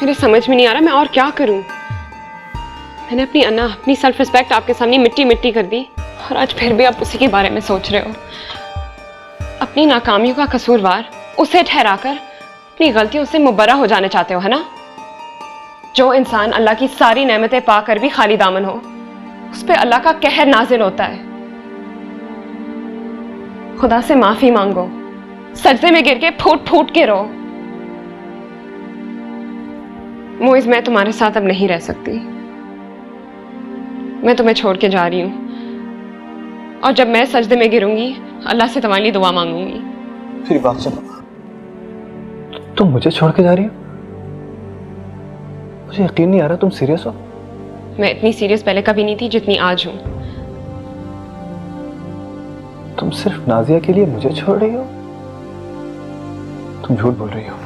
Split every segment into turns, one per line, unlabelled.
मेरे समझ में नहीं आ रहा मैं और क्या करूं। मैंने अपनी अन्ना, अपनी सेल्फ रिस्पेक्ट आपके सामने मिट्टी मिट्टी कर दी और आज फिर भी आप उसी के बारे में सोच रहे हो। अपनी नाकामियों का कसूरवार उसे ठहराकर अपनी गलतियों से मुबर्रा हो जाने चाहते हो, है ना? जो इंसान अल्लाह की सारी नेमतें पाकर भी खाली दामन हो, उस पे अल्लाह का कहर नाजिल होता है। खुदा से माफी मांगो, सजदे में गिर के फूट फूट के रो। मोइज, मैं तुम्हारे साथ अब नहीं रह सकती। मैं तुम्हें छोड़ के जा रही हूं और जब मैं सजदे में गिरूंगी अल्लाह से तुम्हारी दुआ मांगूंगी।
फिर बात सुनो, तुम मुझे छोड़ के जा रही हो? मुझे यकीन नहीं आ रहा, तुम सीरियस हो?
मैं इतनी सीरियस पहले कभी नहीं थी जितनी आज हूं।
तुम सिर्फ नाजिया के लिए मुझे छोड़ रही हो? तुम झूठ बोल रही हो,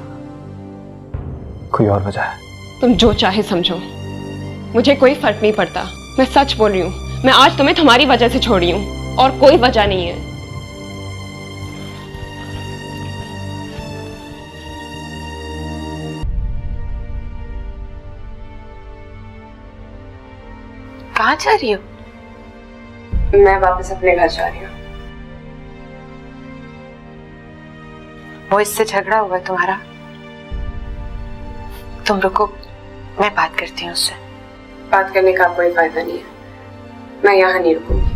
कोई और वजह है?
तुम जो चाहे समझो, मुझे कोई फर्क नहीं पड़ता। मैं सच बोल रही हूं, मैं आज तुम्हें तुम्हारी वजह से छोड़ी हूं और कोई वजह नहीं है।
कहाँ जा रही हो?
मैं वापस अपने घर जा रही हूँ।
वो इससे झगड़ा हुआ तुम्हारा? तुम रुको, मैं बात करती हूँ उससे।
बात करने का कोई फायदा नहीं है, मैं यहाँ नहीं रुकूंगी।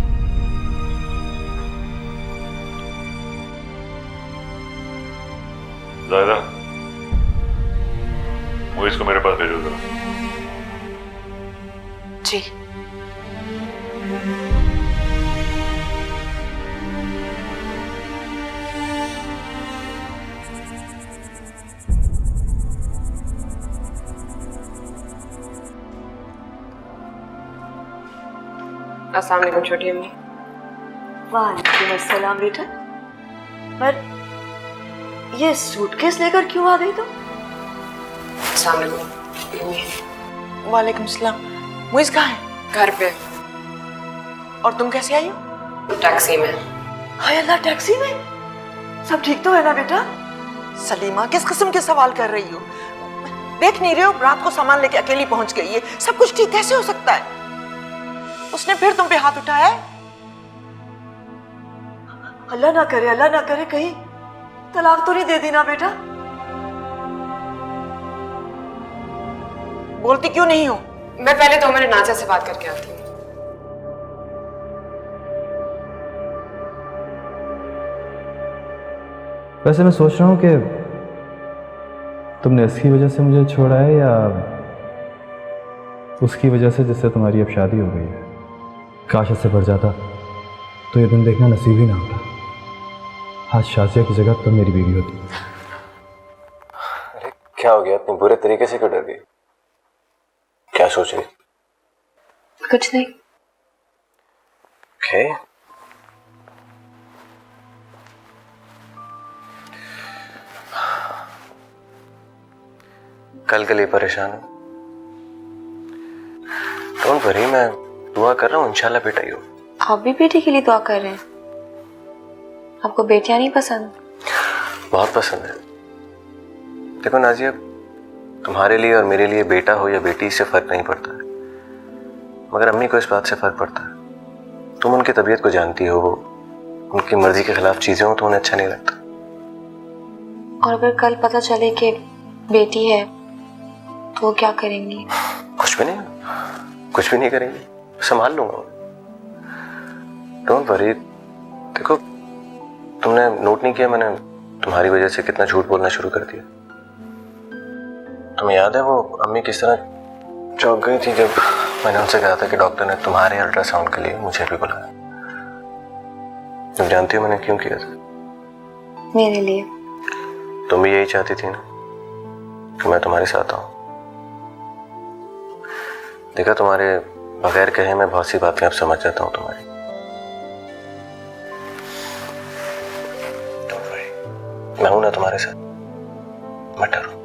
ज़ाहिदा, वो इसको मेरे पास भेजो जरा।
जी।
अस्सलाम वालेकुम छोटी अम्मी।
वालेकुम अस्सलाम बेटा। पर ये सूटकेस लेकर क्यों आ गई तुम?
अस्सलाम वालेकुम।
वालेकुम सलाम। मुइज़ कहाँ है?
घर पे।
और तुम कैसे आई हो?
टैक्सी में।
हाय अल्लाह, टैक्सी में? सब ठीक तो है ना बेटा?
सलीमा, किस किस्म के सवाल कर रही हो? देख नहीं रहे हो, रात को सामान लेके अकेली पहुंच गई है। सब कुछ ठीक कैसे हो सकता है? उसने फिर तुम पे हाथ उठाया है?
अल्लाह ना करे कहीं तलाक तो नहीं दे दी ना बेटा?
बोलती क्यों नहीं हो?
मैं पहले 2 मिनट नाज़िया से बात करके आती हूँ।
वैसे मैं सोच रहा हूँ कि तुमने इसकी वजह से मुझे छोड़ा है या उसकी वजह से जिससे तुम्हारी अब शादी हो गई है। काश इससे बढ़ जाता तो ये दिन देखना नसीब ही ना होता। आज शाजिया की जगह तुम मेरी बीवी होती।
अरे क्या हो गया, इतनी बुरे तरीके से क्यों डर गई? क्या सोच रही?
कुछ नहीं।
ओके। कल के लिए परेशान हूं? डोंट वरी, मैं दुआ कर रहा हूँ, इंशाल्लाह बेटा ही हो।
आप भी बेटी के लिए दुआ कर रहे हैं? आपको बेटियां नहीं पसंद?
बहुत पसंद है। देखो नाजिया, तुम्हारे लिए और मेरे लिए बेटा हो या बेटी से फर्क नहीं पड़ता है, मगर अम्मी को इस बात से फर्क पड़ता है। तुम उनकी तबीयत को जानती हो, वो उनकी मर्जी के खिलाफ चीजें हो तो उन्हें अच्छा नहीं लगता।
और अगर कल पता चले कि बेटी है तो वो क्या करेंगी?
कुछ भी नहीं करेंगे, संभाल लूंगा। Don't worry. देखो, तुमने नोट नहीं किया, मैंने तुम्हारी वजह से कितना झूठ बोलना शुरू कर दिया। तुम्हें याद है वो अम्मी किस तरह चौंक गई थी जब मैंने उनसे कहा था कि डॉक्टर ने तुम्हारे अल्ट्रासाउंड के लिए मुझे भी बुलाया? तुम जानती हो मैंने क्यों किया था?
मेरे लिए।
तुम भी यही चाहती थी ना कि मैं तुम्हारे साथ आऊं। देखा, तुम्हारे बगैर कहे मैं बहुत सी बातें अब समझ जाता हूं तुम्हारी। डोंट वरी, मैं हूं ना तुम्हारे साथ, मत डरो।